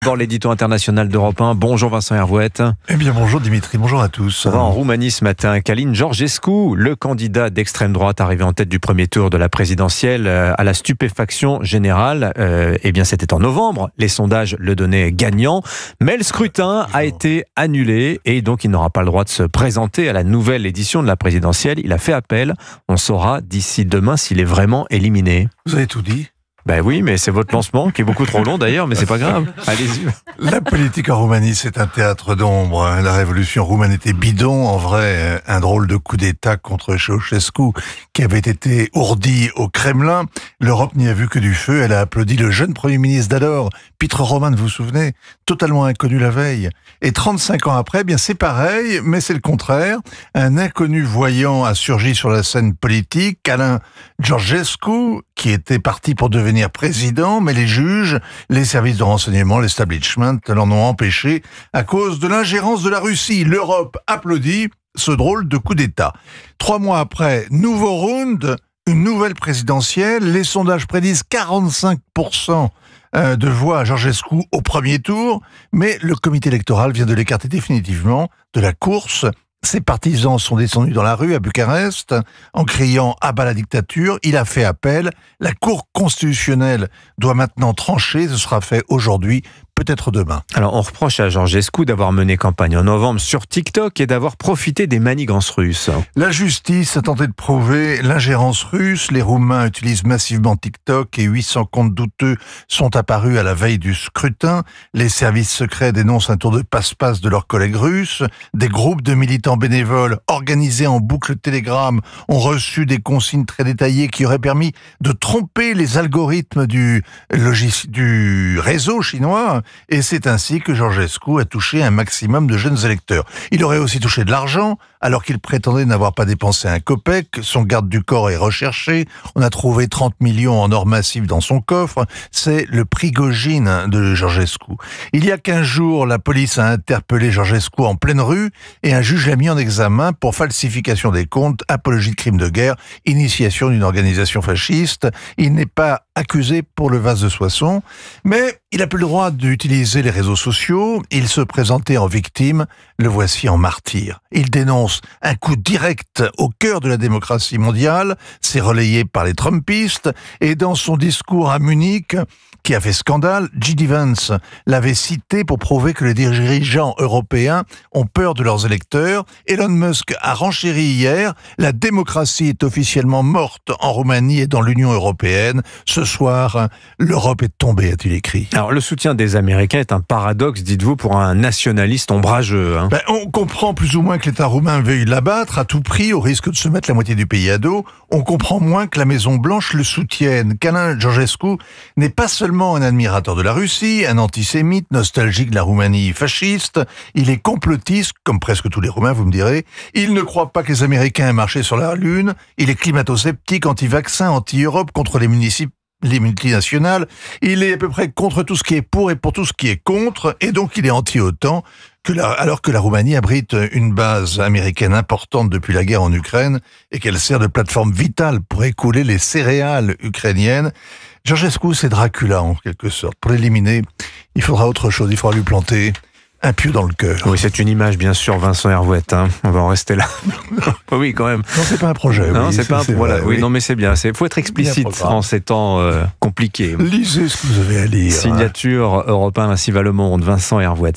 Dans l'édito international d'Europe 1. Bonjour Vincent Hervouette. Eh bien bonjour Dimitri, bonjour à tous. On va en Roumanie ce matin. Călin Georgescu, le candidat d'extrême droite arrivé en tête du premier tour de la présidentielle, à la stupéfaction générale. Eh bien c'était en novembre, les sondages le donnaient gagnant, mais le scrutin a été annulé et donc il n'aura pas le droit de se présenter à la nouvelle édition de la présidentielle. Il a fait appel, on saura d'ici demain s'il est vraiment éliminé. Vous avez tout dit. Ben oui, mais c'est votre lancement qui est beaucoup trop long d'ailleurs, mais c'est pas grave. Allez-y. La politique en Roumanie, c'est un théâtre d'ombre. La révolution roumaine était bidon. En vrai, un drôle de coup d'État contre Ceausescu qui avait été ourdi au Kremlin. L'Europe n'y a vu que du feu. Elle a applaudi le jeune Premier ministre d'alors, Petre Roman, vous vous souvenez, totalement inconnu la veille. Et 35 ans après, bien c'est pareil, mais c'est le contraire. Un inconnu voyant a surgi sur la scène politique, Călin Georgescu, qui était parti pour devenir président, mais les juges, les services de renseignement, l'establishment l'en ont empêché à cause de l'ingérence de la Russie. L'Europe applaudit ce drôle de coup d'État. 3 mois après, nouveau round, une nouvelle présidentielle. Les sondages prédisent 45% de voix à Georgescu au premier tour, mais le comité électoral vient de l'écarter définitivement de la course. Ses partisans sont descendus dans la rue à Bucarest en criant « à bas la dictature ». Il a fait appel. La Cour constitutionnelle doit maintenant trancher. Ce sera fait aujourd'hui, peut-être demain. Alors, on reproche à Georgescu d'avoir mené campagne en novembre sur TikTok et d'avoir profité des manigances russes. La justice a tenté de prouver l'ingérence russe. Les Roumains utilisent massivement TikTok et 800 comptes douteux sont apparus à la veille du scrutin. Les services secrets dénoncent un tour de passe-passe de leurs collègues russes. Des groupes de militants bénévoles organisés en boucle Telegram ont reçu des consignes très détaillées qui auraient permis de tromper les algorithmes du réseau chinois. Et c'est ainsi que Georgescu a touché un maximum de jeunes électeurs. Il aurait aussi touché de l'argent, alors qu'il prétendait n'avoir pas dépensé un copec. Son garde du corps est recherché. On a trouvé 30 millions en or massif dans son coffre. C'est le Prigojine de Georgescu. Il y a 15 jours, la police a interpellé Georgescu en pleine rue et un juge l'a mis en examen pour falsification des comptes, apologie de crimes de guerre, initiation d'une organisation fasciste. Il n'est pas accusé pour le vase de Soissons, mais il n'a plus le droit d'utiliser les réseaux sociaux. Il se présentait en victime, le voici en martyr. Il dénonce un coup direct au cœur de la démocratie mondiale, c'est relayé par les Trumpistes, et dans son discours à Munich, qui a fait scandale, J.D. Vance l'avait cité pour prouver que les dirigeants européens ont peur de leurs électeurs. Elon Musk a renchéri hier, la démocratie est officiellement morte en Roumanie et dans l'Union européenne. Ce soir, l'Europe est tombée, a-t-il écrit. Alors le soutien des Américains est un paradoxe, dites-vous, pour un nationaliste ombrageux. On comprend plus ou moins que l'État roumain veuille l'abattre à tout prix, au risque de se mettre la moitié du pays à dos. On comprend moins que la Maison-Blanche le soutienne. Călin Georgescu n'est pas seulement un admirateur de la Russie, un antisémite, nostalgique de la Roumanie fasciste. Il est complotiste, comme presque tous les Roumains, vous me direz. Il ne croit pas que les Américains aient marché sur la Lune. Il est climato-sceptique, anti-vaccin, anti-Europe, contre les multinationales. Il est à peu près contre tout ce qui est pour et pour tout ce qui est contre. Et donc il est anti-OTAN. Alors que la Roumanie abrite une base américaine importante depuis la guerre en Ukraine et qu'elle sert de plateforme vitale pour écouler les céréales ukrainiennes. Georgescu, c'est Dracula en quelque sorte. Pour l'éliminer, il faudra autre chose, il faudra lui planter un pieu dans le cœur. Oui, c'est une image, bien sûr, Vincent Hervouette. On va en rester là. Oui, quand même. Non, c'est pas un projet. Non, oui, c'est pas un voilà. vrai, oui, oui. Non, mais c'est bien. Il faut être explicite en ces temps compliqués. Lisez ce que vous avez à lire. Signature Europe 1, ainsi va le monde. Vincent Hervouette.